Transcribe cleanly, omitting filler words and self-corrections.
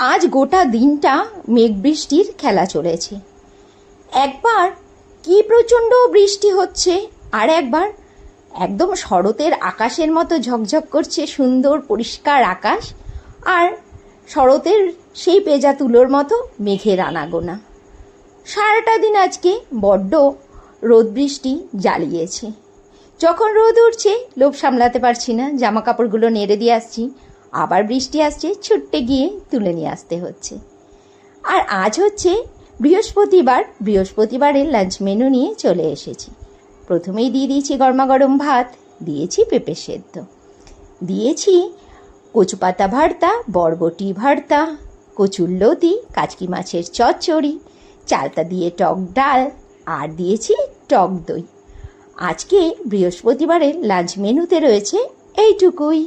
আজ গোটা দিনটা মেঘ বৃষ্টির খেলা চলেছে। একবার কি প্রচণ্ড বৃষ্টি হচ্ছে, আর একবার একদম শরতের আকাশের মতো ঝকঝক করছে সুন্দর পরিষ্কার আকাশ, আর শরতের সেই পেঁজা তুলোর মতো মেঘের আনাগোনা। সারাটা দিন আজকে বড্ড রোদ বৃষ্টি জ্বালিয়েছে। যখন রোদ উঠছে লোভ সামলাতে পারছি না, জামা কাপড়গুলো নেড়ে দিয়ে আসছি, আবার বৃষ্টি আসছে, ছুট্টে গিয়ে তুলে নিয়ে আসতে হচ্ছে। আর আজ হচ্ছে বৃহস্পতিবার, বৃহস্পতিবারের লাঞ্চ মেনু নিয়ে চলে এসেছি। প্রথমেই দিয়ে দিয়েছি গরমাগরম ভাত, দিয়েছি পেঁপে সেদ্ধ, দিয়েছি কচু পাতা ভর্তা, বরবটি ভর্তা, কচুরলতি, কাচকি মাছের চচ্চড়ি, চালতা দিয়ে টক ডাল, আর দিয়েছি টক দই। আজকে বৃহস্পতিবারের লাঞ্চ মেনুতে রয়েছে এইটুকুই।